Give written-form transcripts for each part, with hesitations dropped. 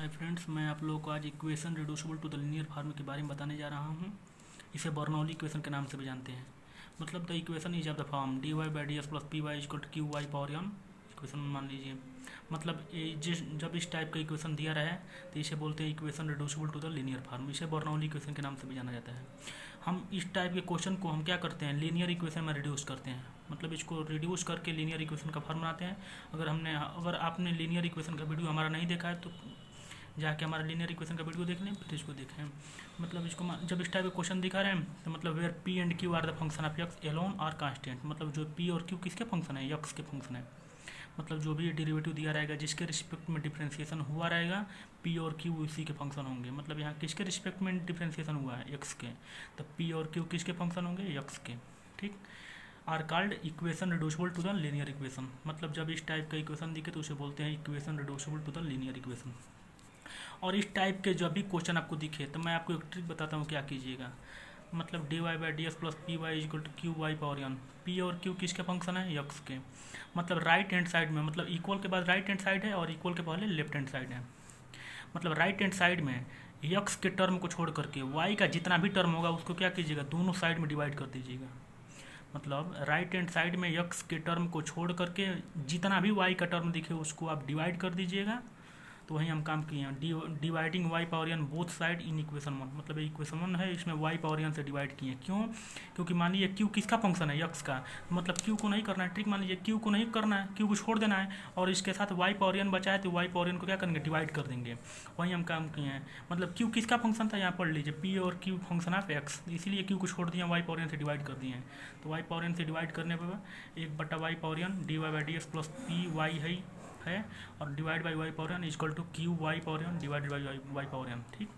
Hi friends, मैं आप लोगों को आज equation reducible to the linear form के बारे में बताने जा रहा हूँ। इसे बर्नौली इक्वेशन के नाम से भी जानते हैं। मतलब the equation is of the form D Y by D S plus P Y equal to Q Y power N. Equation मान लीजिए, मतलब जब इस टाइप का इक्वेशन दिया रहा है तो इसे बोलते हैं equation reducible to the linear form. इसे बर्नौली इक्वेशन के नाम से भी जाना जाता है। हम इस टाइप के क्वेश्चन को हम क्या करते हैं, लीनियर इक्वेशन में रिड्यूस करते हैं। मतलब इसको रिड्यूस करके लीनियर इक्वेशन का फॉर्म बनाते हैं। अगर आपने लीनियर इक्वेशन का वीडियो हमारा नहीं देखा है तो जाके हमारा लीनियर इक्वेशन का वीडियो देख लें, फिर इसको देखें। मतलब इसको जब इस टाइप का क्वेश्चन दिखा रहे हैं तो मतलब where P and Q are the function of X alone or constant. मतलब जो पी और क्यू किसके फंक्शन है, एक्स के फंक्शन है। मतलब जो भी डेरिवेटिव दिया रहेगा जिसके रिस्पेक्ट में डिफ्रेंसिएशन हुआ रहेगा, पी और क्यू उसी के फंक्शन होंगे। मतलब यहाँ किसके रिस्पेक्ट में डिफ्रेंसिएशन हुआ है, एक्स के, तो पी और क्यू किसके फंक्शन होंगे, एक्स के। ठीक, are called equation reducible to the linear equation. मतलब जब इस टाइप का इक्वेशन दिखे तो उसे बोलते हैं equation reducible to the linear equation. और इस टाइप के जब भी क्वेश्चन आपको दिखे तो मैं आपको एक ट्रिक बताता हूँ क्या कीजिएगा। मतलब D Y by D S plus P Y equal to Q Y power N. P और क्यू किसके फंक्शन है, एक्स के। मतलब राइट हैंड साइड में, मतलब इक्वल के बाद राइट हैंड साइड है और इक्वल के पहले लेफ्ट हैंड साइड है। मतलब राइट हैंड साइड में एक्स के टर्म को छोड़ करके वाई का जितना भी टर्म होगा उसको क्या कीजिएगा, दोनों साइड में डिवाइड कर दीजिएगा। मतलब राइट हैंड साइड में एक्स के टर्म को छोड़ करके जितना भी वाई का टर्म दिखे उसको आप डिवाइड कर दीजिएगा। तो वहीं हम काम किए हैं, dividing Y power N both side in equation one. मतलब इक्वेशन वन है, इसमें वाई पावर एन से डिवाइड किए। क्यों? क्योंकि मान लीजिए क्यू किसका फंक्शन है, एक्स का। मतलब क्यू को नहीं करना है, ट्रिक मान लीजिए क्यू को नहीं करना है, क्यू को छोड़ देना है और इसके साथ वाई पावर एन बचा है तो वाई पावर एन को क्या करेंगे, डिवाइड कर देंगे। वहीं हम काम किए हैं। मतलब क्यू किसका फंक्शन था, यहाँ पढ़ लीजिए, पी और क्यू फंक्शन ऑफ एक्स, इसीलिए क्यू को छोड़ दिया, वाई पावर एन से डिवाइड कर दिए हैं। तो वाई पावर एन से डिवाइड करने पर एक बटा Y power N D Y by D S plus P Y है और divide by Y power N equal to Q Y power N divide by Y power N. ठीक,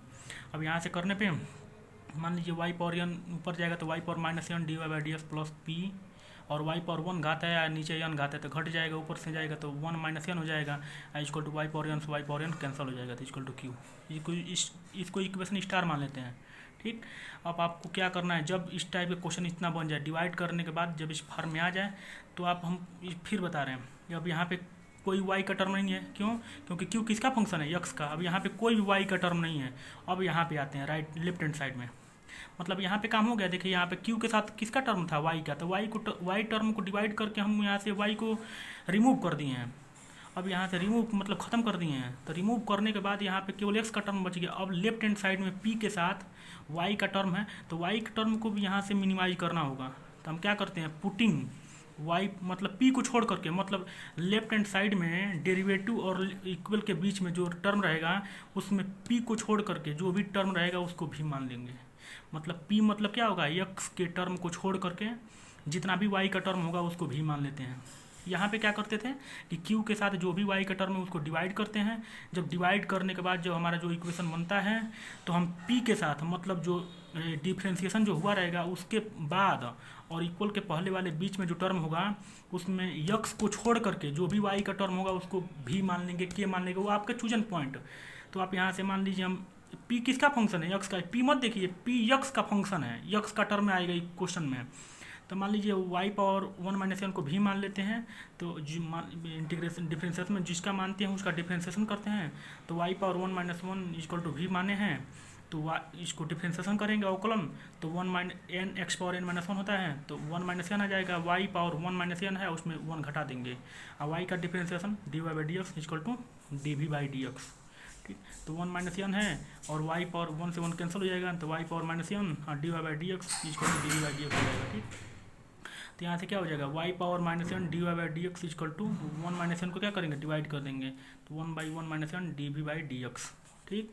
अब यहाँ से करने पे मान लीजिए वाई पावर एन ऊपर जाएगा तो Y power minus N D Y by D S plus P, और वाई पावर वन घात है या नीचे एन घात है तो घट जाएगा, ऊपर से जाएगा तो वन माइनस एन हो जाएगा, equal to Y power N से वाई पावर एन कैंसिल हो जाएगा तो इक्वल टू क्यू। इसको इक्वेशन स्टार मान लेते हैं। ठीक, अब आपको क्या करना है, जब इस टाइप के क्वेश्चन इतना बन जाए डिवाइड करने के बाद जब इस फॉर्म में आ जाए तो आप हम फिर बता रहे हैं, अब यहाँ पे कोई y का टर्म नहीं है। क्यों? क्योंकि q किसका फंक्शन है, x का। अब यहाँ पे कोई भी y का टर्म नहीं है। अब यहाँ पे आते हैं राइट लेफ्ट हैंड साइड में। मतलब यहाँ पे काम हो गया। देखिए यहाँ पे q के साथ किसका टर्म था, y का, तो y टर्म को डिवाइड करके हम यहाँ से y को रिमूव कर दिए हैं। अब यहाँ से रिमूव मतलब ख़त्म कर दिए हैं। तो रिमूव करने के बाद यहाँ पे केवल x का टर्म बच गया। अब लेफ्ट हैंड साइड में p के साथ y का टर्म है तो y के टर्म को भी यहाँ से मिनिमाइज करना होगा। तो हम क्या करते हैं, पुटिंग y मतलब p को छोड़ करके, मतलब लेफ्ट हैंड साइड में डेरिवेटिव और इक्वल के बीच में जो टर्म रहेगा उसमें p को छोड़ करके जो भी टर्म रहेगा उसको भी मान लेंगे। मतलब p मतलब क्या होगा, x के टर्म को छोड़ करके जितना भी y का टर्म होगा उसको भी मान लेते हैं। यहाँ पे क्या करते थे कि q के साथ जो भी y का टर्म है उसको डिवाइड करते हैं। जब डिवाइड करने के बाद जो हमारा जो इक्वेशन बनता है तो हम p के साथ, मतलब जो डिफ्रेंसिएशन जो हुआ रहेगा उसके बाद और इक्वल के पहले वाले बीच में जो टर्म होगा उसमें x को छोड़ करके जो भी y का टर्म होगा उसको भी मान लेंगे, k मान लेंगे, वो आपका चूजन पॉइंट। तो आप यहाँ से मान लीजिए हम p किसका फंक्शन है, x का। p मत देखिए, p x का फंक्शन है, x का टर्म में आएगा क्वेश्चन में। तो मान लीजिए y power one minus n को भी मान लेते हैं। तो इंटीग्रेशन डिफ्रेंसिएशन में जिसका मानते हैं उसका डिफ्रेंसिएशन करते हैं। तो Y power one minus one equal to भी माने हैं तो इसको डिफ्रेंसिएशन करेंगे अवकलन, तो one minus n x power n minus one होता है तो वन माइनस एन आ जाएगा। Y power one minus n है उसमें वन घटा देंगे और वाई का differentiation d Y by d x equal to d v by d x. ठीक, तो वन माइनस एन है और वाई पावर वन से वन कैंसिल हो जाएगा तो वाई पावर माइनस एन और d Y by d x equal to d v by d x हो जाएगा। ठीक, तो यहाँ से क्या हो जाएगा, y power minus N D Y by d x equal to one minus n को क्या करेंगे, डिवाइड कर देंगे, तो one by one minus N d v by d x. ठीक,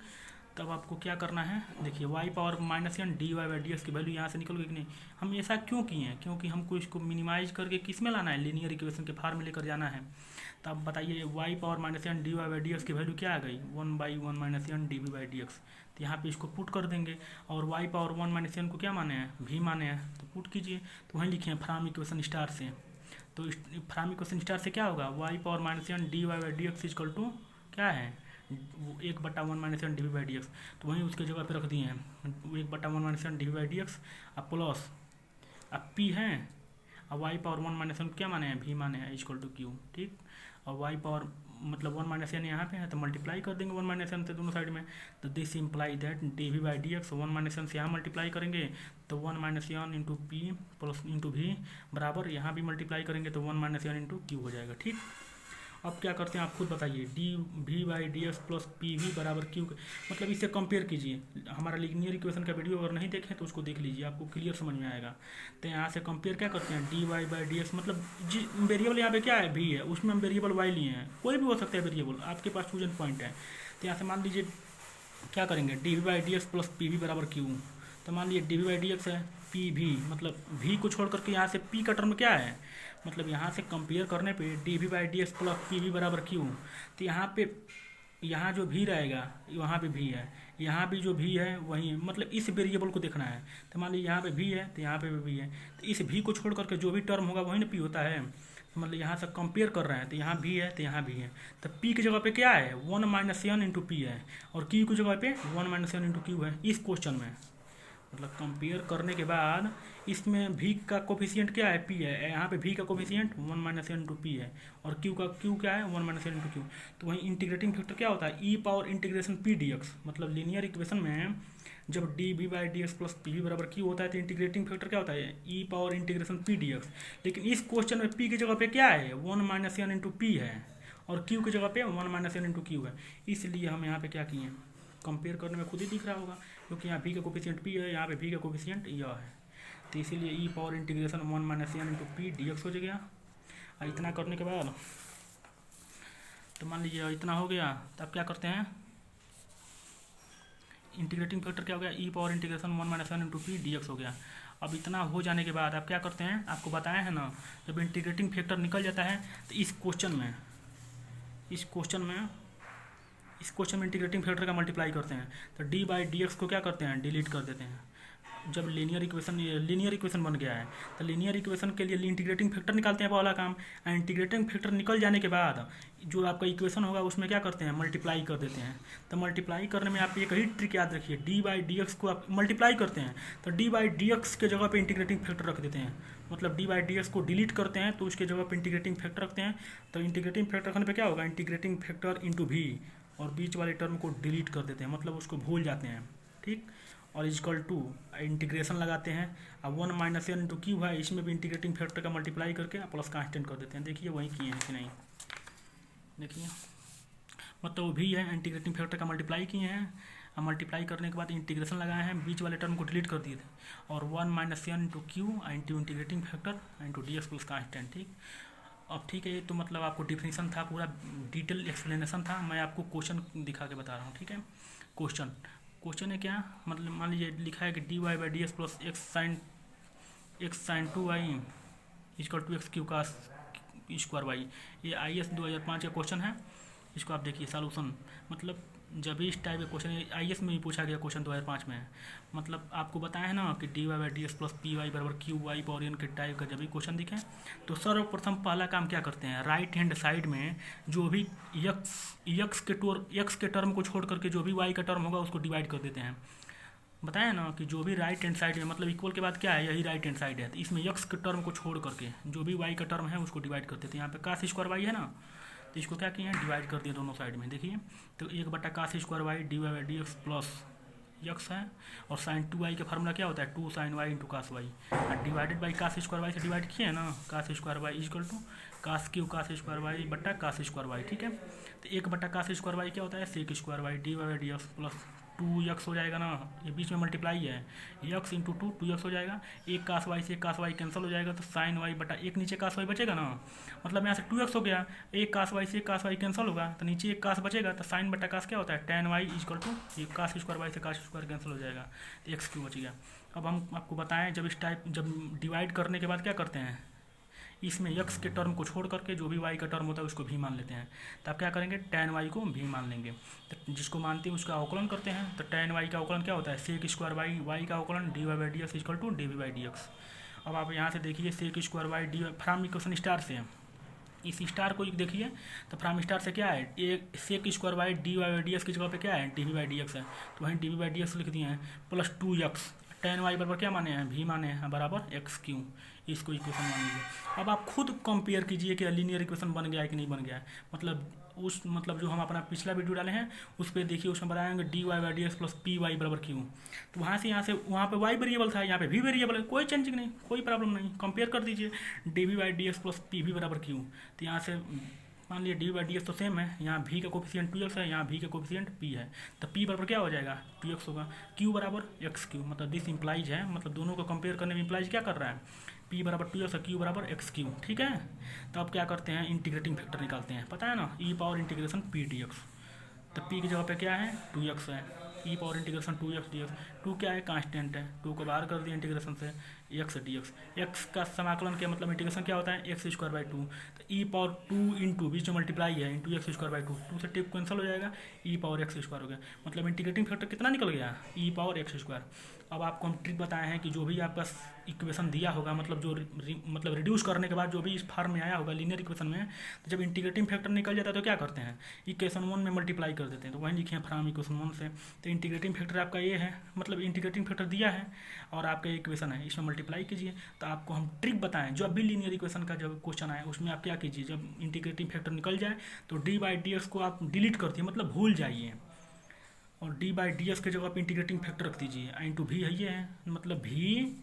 तब आपको क्या करना है, देखिए y power minus N D Y by d x की वैल्यू यहाँ से निकल गई कि नहीं। हम ऐसा क्यों किए हैं, क्योंकि हमको इसको मिनिमाइज करके किस में लाना है, लीनियर इक्वेशन के फॉर्म में लेकर जाना है। तो अब बताइए y power minus N D Y by d x की वैल्यू क्या आ गई, one by one minus N d v by d x. तो यहाँ पे इसको पुट कर देंगे और Y power one minus n को क्या माने हैं, भी माने हैं, तो पुट कीजिए। तो वहीं लिखे हैं फ्रॉम इक्वेशन स्टार से। तो फ्रॉम इक्वेशन स्टार से क्या होगा, y power minus N D Y by d x equal to क्या है, एक बटा one minus N d v by d x. तो वहीं उसके जगह पे रख दिए हैं एक बटा one minus N d v by d x. अब प्लस अब पी है, अब y power one minus n क्या माने हैं, भी माने हैं इक्वल टू क्यू। ठीक, और वाई पावर मतलब 1 माइनस एन यहाँ पे है तो मल्टीप्लाई कर देंगे 1 माइनस एन से दोनों साइड में। तो this imply that d v by d x 1 minus n से यहाँ मल्टीप्लाई करेंगे तो 1 minus n into p plus into v बराबर यहाँ भी मल्टीप्लाई करेंगे तो 1 माइनस एन इंटू क्यू हो जाएगा। ठीक, अब क्या करते हैं आप खुद बताइए। D v by d x plus p v बराबर क्यू, मतलब इसे कंपेयर कीजिए। हमारा लीनियर इक्वेशन का वीडियो अगर नहीं देखें तो उसको देख लीजिए, आपको क्लियर समझ में आएगा। तो यहाँ से कंपेयर क्या करते हैं, d Y by d x, मतलब जी वेरिएबल यहाँ पे क्या है, वी है, उसमें हम वेरिएबल वाई लिए हैं, कोई भी हो सकता है वेरिएबल, आपके पास चूजन पॉइंट है। तो यहाँ से मान लीजिए क्या करेंगे, d v by d x plus p v बराबर क्यू। तो मान लीजिए d v by d x है, पी वी, मतलब वी को छोड़ करके यहाँ से पी का टर्म क्या है, मतलब यहाँ से कंपेयर करने पे d v by d x plus p v बराबर क्यू। तो यहाँ पे यहाँ जो भी रहेगा वहाँ पे भी है, यहाँ भी जो भी है वही, मतलब इस वेरिएबल को देखना है। तो मान लीजिए यहाँ पे भी है तो यहाँ पे भी है, तो इस भी को छोड़ करके जो भी टर्म होगा वही ना पी होता है। तो मतलब यहाँ से कंपेयर कर रहे हैं तो यहाँ भी है तो यहाँ भी है। तो पी की जगह पे क्या है, 1 माइनस एन इंटू पी है, और क्यू की जगह पे 1 माइनस एन इंटू क्यू है इस क्वेश्चन में। मतलब कंपेयर करने के बाद इसमें v का कोफिशिएंट क्या है, p है, यहाँ पे v का coefficient 1 minus n into p है, और q का q क्या है 1 माइनस एन इंटू क्यू। तो वहीं इंटीग्रेटिंग फैक्टर क्या होता है, e power integration p dx। मतलब लीनियर इक्वेशन में जब d v by d x plus p v बराबर क्यू होता है तो इंटीग्रेटिंग फैक्टर क्या होता है, e power integration p dx। लेकिन इस क्वेश्चन में p की जगह पे क्या है, 1 माइनस एन इंटू पी है, और q की जगह पे 1 माइनस एन इंटू क्यू है। इसलिए हम यहाँ पे क्या किए, कंपेयर करने में खुद ही दिख रहा होगा, क्योंकि यहाँ v का कोफिशिएंट p है, यहाँ पे v का कोफिशिएंट यह है। तो इसीलिए e power integration 1 minus n into p d x हो गया। और इतना करने के बाद तो मान लीजिए इतना हो गया, तो अब क्या करते हैं, इंटीग्रेटिंग फैक्टर क्या हो गया, e power integration 1 minus n into p d x हो गया। अब इतना हो जाने के बाद आप क्या करते हैं, आपको बताया है ना, जब इंटीग्रेटिंग फैक्टर निकल जाता है तो इस क्वेश्चन में इंटीग्रेटिंग फैक्टर का मल्टीप्लाई करते हैं। तो डी बाई डी एक्स को क्या करते हैं, डिलीट कर देते हैं। जब लीनियर इक्वेशन बन गया है तो लीनियर इक्वेशन के लिए इंटीग्रेटिंग फैक्टर निकालते हैं पहला काम। इंटीग्रेटिंग फैक्टर निकल जाने के बाद जो आपका इक्वेशन होगा उसमें क्या करते हैं, मल्टीप्लाई कर देते हैं। तो मल्टीप्लाई करने में आप एक ही ट्रिक याद रखिए, डी बाई डी एक्स को आप मल्टीप्लाई करते हैं तो डी बाई डी एक्स के जगह पे इंटीग्रेटिंग फैक्टर रख देते हैं। मतलब डी बाई डी एक्स को डिलीट करते हैं तो उसके जगह पे इंटीग्रेटिंग फैक्टर रखते हैं। तो इंटीग्रेटिंग फैक्टर रखने पे क्या होगा, इंटीग्रेटिंग फैक्टर इंटू भी, और बीच वाले टर्म को डिलीट कर देते हैं, मतलब उसको भूल जाते हैं। ठीक, और इजकल टू इंटीग्रेशन लगाते हैं। अब 1 माइनस एन इंटू क्यू है, इसमें भी इंटीग्रेटिंग फैक्टर का मल्टीप्लाई करके प्लस कांस्टेंट कर देते हैं। देखिए वही किए हैं कि नहीं, देखिए मतलब वो भी है, इंटीग्रेटिंग फैक्टर का मल्टीप्लाई किए हैं, अब मल्टीप्लाई करने के बाद इंटीग्रेशन लगाए हैं, बीच वाले टर्म को डिलीट कर दिए थे, और 1 minus n into q into integrating factor into d x plus constant. ठीक, अब ठीक है, ये तो मतलब आपको डिफिनीशन था, पूरा डिटेल एक्सप्लेनेशन था, मैं आपको क्वेश्चन दिखा के बता रहा हूँ। ठीक है, क्वेश्चन है क्या, मतलब मान लीजिए लिखा है कि d Y by d x plus x sine 2y equal to x cube का स्क्वायर वाई। ये IAS 2005 का क्वेश्चन है। इसको आप देखिए सॉल्यूशन, मतलब जब भी इस टाइप का क्वेश्चन IAS में भी पूछा गया क्वेश्चन 2005 में है। मतलब आपको बताया है ना कि d Y by d x plus P y बराबर क्यू वाई पावर एन के टाइप का जब भी क्वेश्चन दिखे तो सर्वप्रथम पहला काम क्या करते हैं, राइट हैंड साइड में जो भी यक्स के टर्म को छोड़ करके जो भी वाई का टर्म होगा उसको डिवाइड कर देते हैं। बताया ना कि जो भी राइट हैंड साइड में, मतलब इक्वल के बाद क्या है, यही राइट हैंड साइड है, तो इसमें यक्स के टर्म को छोड़ करके जो भी वाई का टर्म है उसको डिवाइड कर देते हैं। यहाँ पे कास स्क्वायर वाई है ना, तो इसको क्या किए हैं, डिवाइड कर दिए दोनों साइड में। देखिए तो 1 cos square y d Y by d x plus x है, और साइन 2y का फार्मूला क्या होता है, 2 sin y into cos y, divided by cos square y से डिवाइड किए हैं ना, cos square y equal to cos cube cos square y बट्टा कास स्क्वायर वाई। ठीक है, तो 1 कास स्क्वायर वाई क्या होता है, sec square y d Y by d x plus 2x हो जाएगा ना, ये बीच में मल्टीप्लाई है, x इंटू 2x हो जाएगा, एक कास वाई से एक कास वाई कैंसिल हो जाएगा, तो साइन वाई बटा एक नीचे कास वाई बचेगा ना, मतलब यहाँ से 2x हो गया, एक कास वाई से एक कास वाई कैंसिल होगा तो नीचे एक कास बचेगा, तो साइन बटा कास क्या होता है, tan y इक्वल टू ये कास स्क्वायर वाई से कास स्क्वायर कैंसिल हो जाएगा, तो एक्स क्यू बच गया। अब हम आपको बताएं जब डिवाइड करने के बाद क्या करते हैं, इसमें यक्स के टर्म को छोड़ करके जो भी वाई का टर्म होता है उसको भी मान लेते हैं। तो आप क्या करेंगे, टैन वाई को भी मान लेंगे, तो जिसको मानते हैं उसका अवकलन करते हैं। तो टैन वाई का अवकलन क्या होता है, सेक स्क्वायर वाई, वाई का अवकलन d Y by d x equal to d v by d x. अब आप यहाँ से देखिए sec square y d from equation star से, इस स्टार को देखिए तो फ्रॉम स्टार से क्या है, एक sec square y d Y by d x की जगह पे क्या है, d v by d x है, तो वहीं d v by d x लिख दिए हैं, प्लस 2x टैन वाई बराबर क्या माने हैं, भी माने हैं, बराबर एक्स क्यू, इसको इक्वेशन मान लीजिए। अब आप खुद कंपेयर कीजिए कि लीनियर इक्वेशन बन गया है कि नहीं बन गया है। मतलब उस मतलब जो हम अपना पिछला वीडियो डाले हैं उस पर देखिए, उसमें बताएंगे d Y by d x plus P y बराबर क्यू। तो वहाँ से वहाँ पे वाई वेरिएबल था, यहाँ पे भी वेरिएबल है, कोई चेंजिंग नहीं, कोई प्रॉब्लम नहीं। कंपेयर कर दीजिए, d v by d x plus p v बराबर क्यू। तो यहाँ से मान लीजिए डी बाई डी एक्स तो सेम है, यहाँ भी का कोफिशिएंट 2x है, यहाँ भी का कोफिशिएंट p है, तो p बराबर क्या हो जाएगा 2x होगा, q बराबर एक्स क्यू। मतलब दिस इंप्लाइज है, मतलब दोनों को कंपेयर करने में इंप्लाइज क्या कर रहा है, p बराबर 2x और q बराबर एक्स क्यू। ठीक है, तो अब क्या करते हैं, इंटीग्रेटिंग फैक्टर निकालते हैं, पता है ना, e power integration p dx। तो p की जगह पे क्या है 2x है, e power integration 2x dx। 2 क्या है, कांस्टेंट है, 2 को बाहर कर दिया इंटीग्रेशन से, x dx। x का समाकलन क्या मतलब इंटीग्रेशन क्या होता है, एक्स स्क्वायर बाई 2। तो e पावर 2 इंटू बीच में मल्टीप्लाई है इंटू एक्स स्क्वायर बाई 2, 2 से टिप कैंसिल हो जाएगा, e पावर एक्स स्क्वायर हो गया। मतलब इंटीग्रेटिंग फैक्टर कितना निकल गया, e पावर एक्स स्क्वायर। अब आपको हम ट्रिक बताए हैं कि जो भी आपका इक्वेशन दिया होगा, मतलब जो मतलब रिड्यूस करने के बाद जो भी इस फॉर्म में आया होगा लीनियर इक्वेशन में, तो जब इंटीग्रेटिंग फैक्टर निकल जाता है तो क्या करते हैं, इक्वेशन 1 में मल्टीप्लाई कर देते हैं। तो वहीं लिखे हैं फ्रॉम इक्वेशन 1 से। तो इंटीग्रेटिंग फैक्टर आपका ये है, मतलब इंटीग्रेटिंग फैक्टर दिया है और आपका इक्वेशन है, इसमें मल्टीप्लाई कीजिए। तो आपको हम ट्रिक बताएं, जब भी लीनियर इक्वेशन का जब क्वेश्चन आए उसमें आप क्या कीजिए, जब इंटीग्रेटिंग फैक्टर निकल जाए तो डी बाई डी एक्स को आप डिलीट कर दिए, मतलब भूल जाइए, और डी बाई डी एक्स के जगह आप इंटीग्रेटिंग फैक्टर रख दीजिए। इंटू भी है, ये है मतलब भी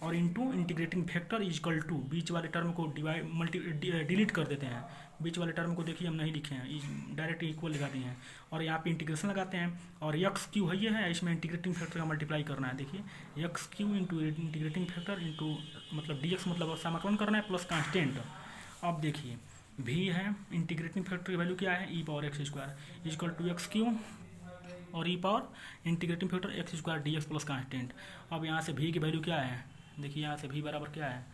और into integrating factor is equal to बीच वाले टर्म को डिलीट कर देते हैं। बीच वाले टर्म को देखिए हम नहीं लिखे हैं, डायरेक्ट इक्वल लगा दिए हैं, और यहाँ पे इंटीग्रेशन लगाते हैं। और यक्स क्यू है, ये है, इसमें इंटीग्रेटिंग फैक्टर का मल्टीप्लाई करना है। देखिए x Q into integrating factor into मतलब डी एक्स मतलब समाकलन करना है प्लस कांस्टेंट। अब देखिए भी है, इंटीग्रेटिंग फैक्टर की वैल्यू क्या है, e power x square is equal to x q और e power integrating factor x square d x plus constant. अब यहाँ से भी की वैल्यू क्या है, देखिए यहाँ से भी बराबर क्या है,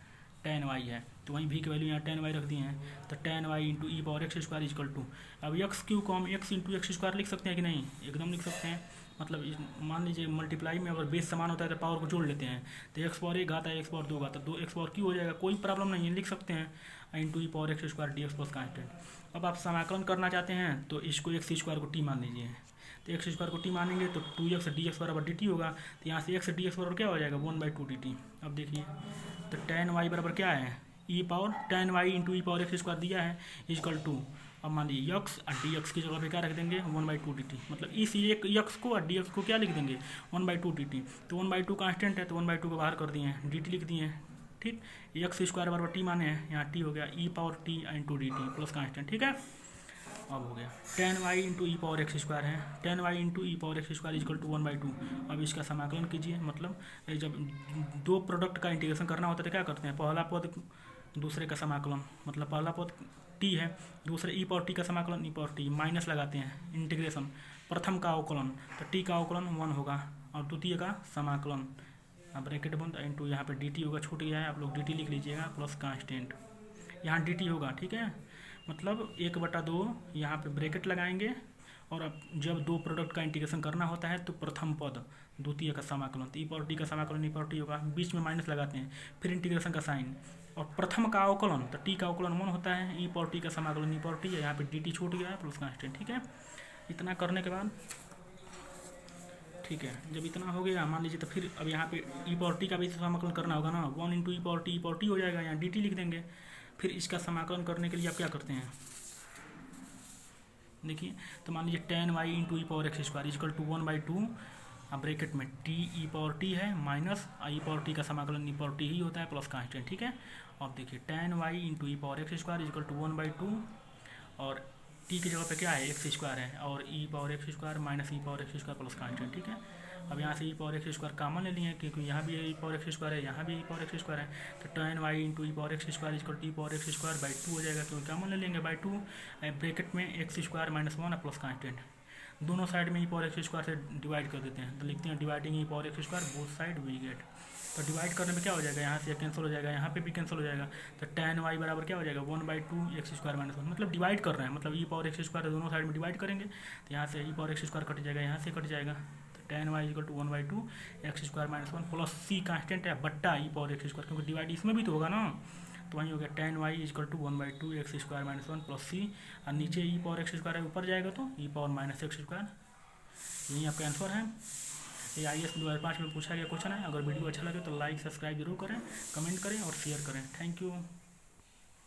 tan y है, तो वहीं भी की वैल्यू यहाँ tan y रख दिए हैं। तो tan y into e power x square is equal to, अब एक्स क्यू को हम एक्स इंटू एक्स स्क्वायर लिख सकते हैं कि नहीं, एकदम लिख सकते हैं। मतलब मान लीजिए मल्टीप्लाई में अगर बेस समान होता है तो पावर को जोड़ लेते हैं, तो एक्स पावर 1 आता है, एक्स पावर 2 आता है, 2 एक्स पावर क्यू हो जाएगा, कोई प्रॉब्लम नहीं है, लिख सकते हैं into e power x square d x plus constant. अब आप समाकलन करना चाहते हैं तो इसको एक्स स्क्वायर को टी मान लीजिए, तो एक्स स्क्वायर को टी मानेंगे तो 2x डी एक्स बराबर डी टी होगा। तो यहाँ से एक्स डी एक्स बराबर क्या हो जाएगा 1/2 डी टी। अब देखिए तो tan y बराबर क्या है, e power tan y into e power x square दिया है इजकल टू, अब मान लीजिए यक्स और डी एक्स की जगह पे क्या रख देंगे 1/2 डी टी। मतलब इस एक यक्स को और डी एक्स को क्या लिख देंगे 1/2 डी टी। तो 1/2 कांस्टेंट है तो 1/2 को बाहर कर दिए हैं, डी टी लिख दिए हैं। ठीक, एक्स स्क्वायर बराबर टी माने हैं, यहाँ टी हो गया e power t into d t plus constant. ठीक है, अब हो गया tan y into e power x square है, tan y into e power x square is equal to 1/2। अब इसका समाकलन कीजिए, मतलब जब दो प्रोडक्ट का इंटीग्रेशन करना होता है तो क्या करते हैं, पहला पद दूसरे का समाकलन, मतलब पहला पद t है, दूसरे ई पावर टी का समाकलन ई पावर टी, माइनस लगाते हैं इंटीग्रेशन, प्रथम का अवकलन तो t का अवकलन 1 होगा और द्वितीय का समाकलन, अब ब्रैकेट बंद इंटू यहाँ पे dt होगा, छूट गया है, आप लोग dt लिख लीजिएगा प्लस कांस्टेंट, यहाँ dt होगा। ठीक है, मतलब 1/2 यहाँ पे ब्रैकेट लगाएंगे, और अब जब दो प्रोडक्ट का इंटीग्रेशन करना होता है तो प्रथम पद द्वितीय का समाकलन, तो ई पावर टी का समाकलन ई पावर टी होगा, बीच में माइनस लगाते हैं, फिर इंटीग्रेशन का साइन, और प्रथम का अवकलन तो टी का अवकलन 1 होता है, ई पावर टी का समाकलन ई पावर टी है, यहाँ पे डी टी छूट गया है प्लस कांस्टेंट। ठीक है, इतना करने के बाद ठीक है, जब इतना हो गया मान लीजिए तो फिर अब यहाँ पे ई पावर टी का भी समाकलन करना होगा ना, 1 इंटू ई पावर टी हो जाएगा, यहाँ डी टी लिख देंगे। फिर इसका समाकलन करने के लिए आप क्या करते हैं, देखिए तो मान लीजिए tan y into e power x square is equal to 1/2, अब ब्रैकेट में t ई पावर टी है माइनस ई पावर टी का समाकलन ई पावर टी ही होता है प्लस कांस्टेंट। ठीक है, अब देखिए tan y into e power x square is equal to 1/2, और t की जगह पे क्या है एक्स स्क्वायर है, और e power x square minus e power x square plus constant. ठीक है, अब यहाँ से e power x square common ले लिए क्योंकि यहाँ भी ई पावर एक्स स्क्वायर है, यहाँ भी ई पावर एक्स स्क्वायर है, तो tan y into e power x square equal t power x square by 2 हो जाएगा, क्योंकि कॉमन ले लेंगे बाई 2, ब्रैकेट में x square minus 1 plus constant, दोनों साइड में ई पावर एक्स स्क्वायर से डिवाइड कर देते हैं, तो लिखते हैं dividing e power x square both side we get. तो डिवाइड करने में क्या हो जाएगा, यहाँ से कैंसिल हो जाएगा, यहाँ पे भी कैंसिल हो जाएगा, तो tan y बराबर क्या हो जाएगा 1/2 एक्स स्क्वायर माइनस 1, मतलब डिवाइड कर रहे हैं, मतलब ई पावर एक्स स्क्वायर दोनों साइड में डिवाइड करेंगे, तो यहाँ से e power x square cut जाएगा, यहाँ से कट जाएगा, तो tan y equal to 1/2 x square minus 1 plus c constant है बट्टा ई पावर एक्स स्क्वायर, क्योंकि डिवाइड इसमें भी तो होगा ना, तो वहीं हो गया tan y equal to 1/2 x square minus 1 plus c, और नीचे ई पावर एक्स स्क्वायर है, ऊपर जाएगा तो ई पावर माइनस एक्स स्क्वायर। यही आपका आंसर है। ये IAS 2005 में पूछा गया क्वेश्चन है। अगर वीडियो अच्छा लगे तो लाइक सब्सक्राइब जरूर करें, कमेंट करें और शेयर करें। Thank you.